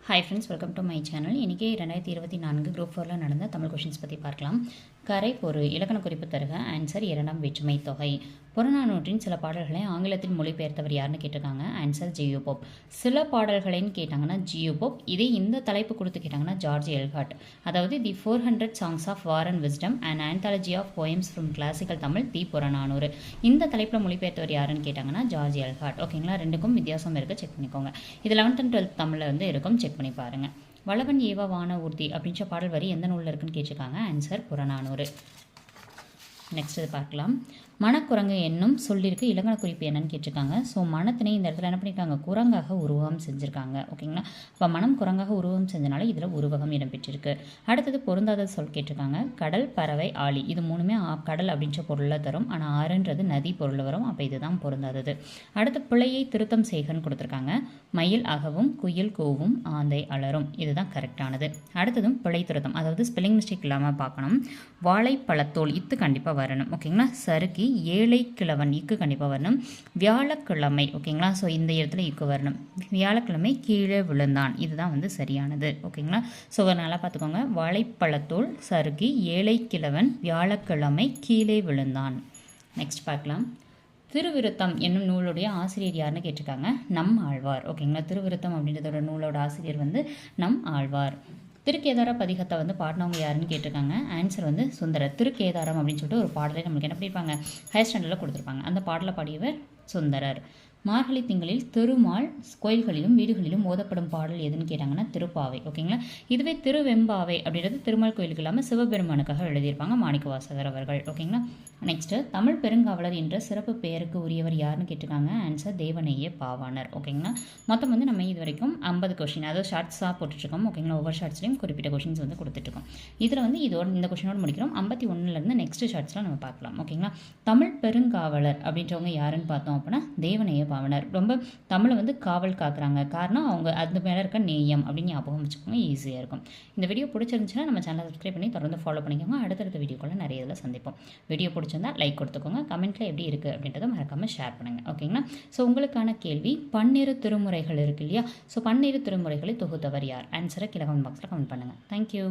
Hi friends, welcome to my channel. இன்றைக்கி 2024 group 4 நடந்த Tamil questions பற்றி பார்க்கலாம். கரை பொரு இலக்கண குறிப்பு தருக. ஆன்சர் இரண்டாம் வேற்றுமை தொகை. புறநானூற்றின் சில பாடல்களை ஆங்கிலத்தில் மொழிபெயர்த்தவர் யாருன்னு கேட்டிருக்காங்க. Answer G U Pope. சில பாடல்களைன்னு கேட்டாங்கன்னா ஜியு போப். இதே இந்த தலைப்பு கொடுத்து கேட்டாங்கன்னா ஜார்ஜ் எல்காட். அதாவது the 400 songs of war and wisdom and anthology of poems from classical Tamil the Purananuru. இந்த தலைப்பில் மொழிபெயர்த்தவர் யாருன்னு கேட்டாங்கன்னா ஜார்ஜ் எல்காட். ஓகேங்களா, ரெண்டுக்கும் வித்தியாசம் இருக்குது, செக் பண்ணிக்கோங்க. இது 11th and 12th தமிழில் வந்து இருக்கும், செக் பண்ணி பாருங்கள். வளவன் ஏவ வான ஊர்தி அப்படின்ற பாடல் வரி எந்த நூலில் இருக்குன்னு கேட்டிருக்காங்க. ஆன்சர் புறநானூறு. நெக்ஸ்ட் இது பார்க்கலாம். மணக்குரங்கு என்னும் சொல்லியிருக்கு, இலக்கண குறிப்பு என்னன்னு கேட்டிருக்காங்க. ஸோ மனத்தினை இந்த இடத்துல என்ன பண்ணியிருக்காங்க, குரங்காக உருவகம் செஞ்சுருக்காங்க. ஓகேங்களா, இப்போ மனம் குரங்காக உருவகம் செஞ்சனால இதில் உருவகம் இடம்பெற்றிருக்கு. அடுத்தது பொருந்தாத சொல் கேட்டிருக்காங்க. கடல், பறவை, ஆழி, இது மூணுமே கடல் அப்படின்ற பொருளில் தரும். ஆனால் ஆறுன்றது நதி பொருளில் வரும். அப்போ இதுதான் பொருந்தாதது. அடுத்து பிழையை திருத்தம் செய்கன்னு கொடுத்துருக்காங்க. மயில் அகவும், குயில் கூவும், ஆந்தை அலரும், இதுதான் கரெக்டானது. அடுத்ததும் பிழை திருத்தம், அதாவது ஸ்பெல்லிங் மிஸ்டேக் இல்லாமல் பார்க்கணும். வாழைப்பழத்தோல் இத்து கண்டிப்பாக வரணும். ஓகேங்களா, சறுக்கி ஏழை கிழவன் இக்கு கண்டிப்பாக வரணும். வியாழக்கிழமை, ஓகேங்களா, ஸோ இந்த இடத்துல இக்கு வரணும். வியாழக்கிழமை கீழே விழுந்தான், இதுதான் வந்து சரியானது. ஓகேங்களா, ஸோ நல்லா பார்த்துக்கோங்க. வாழைப்பழத்தோல் சறுக்கி ஏழை கிழவன் வியாழக்கிழமை கீழே விழுந்தான். நெக்ஸ்ட் பார்க்கலாம். திருவிருத்தம் என்னும் நூலுடைய ஆசிரியர் யாருன்னு கேட்டிருக்காங்க. நம் ஆழ்வார். ஓகேங்களா, திருவிருத்தம் அப்படின்றதோட நூலோட ஆசிரியர் வந்து நம் ஆழ்வார். திருக்கேதார பதிகத்தை வந்து பாடினவங்க யாருன்னு கேட்டிருக்காங்க. ஆன்சர் வந்து சுந்தரர். திருக்கேதாரம் அப்படின்னு சொல்லிட்டு ஒரு பாடலை நம்மளுக்கு என்ன பண்ணியிருப்பாங்க, ஹையர் ஸ்டாண்டர்டில் கொடுத்துருப்பாங்க. அந்த பாடலை பாடியவர் சுந்தரர். மார்கழி திங்களில் திருமால் கோயில்களிலும் வீடுகளிலும் ஓதப்படும் பாடல் எதுன்னு கேட்டாங்கன்னா திருப்பாவை. ஓகேங்களா, இதுவே திருவெம்பாவை அப்படின்றது திருமால் கோயிலுக்கு இல்லாமல் சிவபெருமானுக்காக எழுதியிருப்பாங்க மாணிக்கவாசகர் அவர்கள். ஓகேங்களா, நெக்ஸ்ட்டு தமிழ் பெருங்காவலர் என்ற சிறப்பு பெயருக்கு உரியவர் யாருன்னு கேட்டிருக்காங்க. ஆன்சர் தேவநேய பாவாணர். ஓகேங்களா, மொத்தம் வந்து நம்ம இது வரைக்கும் 50 கொஷின், அதாவது ஷார்ட்ஸாக போட்டுட்ருக்கோம். ஓகேங்களா, ஒவ்வொரு ஷார்ட்ஸ்லையும் குறிப்பிட்ட கொஷின்ஸ் வந்து கொடுத்துட்ருக்கோம். இதில் வந்து இதோட இந்த கொஷினோடு முடிக்கிறோம். 51லேருந்து நெக்ஸ்ட் ஷார்ட்ஸ்லாம் நம்ம பார்க்கலாம். ஓகேங்களா, தமிழ் பெருங்காவலர் அப்படின்றவங்க யாருன்னு பார்த்தோம் அப்படின்னா தேவநேய பாவனர். ரொம்ப தமிழை வந்து காவல் காக்குறாங்க. காரணம் அவங்க அது மேலே இருக்க நேயம் அப்படின்னு ஞாபகம் வச்சுக்கோங்க, ஈஸியாக இருக்கும். இந்த வீடியோ பிடிச்சிருந்துச்சுன்னா நம்ம சேனலை சப்ஸ்கிரைப் பண்ணி தொடர்ந்து ஃபாலோ பண்ணிக்கோங்க. அடுத்தடுத்த வீடியோக்குள்ள நிறைய இதில் சந்திப்போம். வீடியோ பிடிச்சிருந்தா லைக் கொடுத்துக்கோங்க. கமெண்ட்டில் எப்படி இருக்குது அப்படின்றத மறக்காமல் ஷேர் பண்ணுங்கள். ஓகேங்களா, ஸோ உங்களுக்கான கேள்வி, பன்னிரு திருமுறைகள் இருக்கு இல்லையா, ஸோ பன்னிரு திருமுறைகளை தொகுத்தவர் யார்? ஆன்சரை கீழே கமெண்ட் பாக்ஸில் கமெண்ட் பண்ணுங்கள். தேங்க்யூ.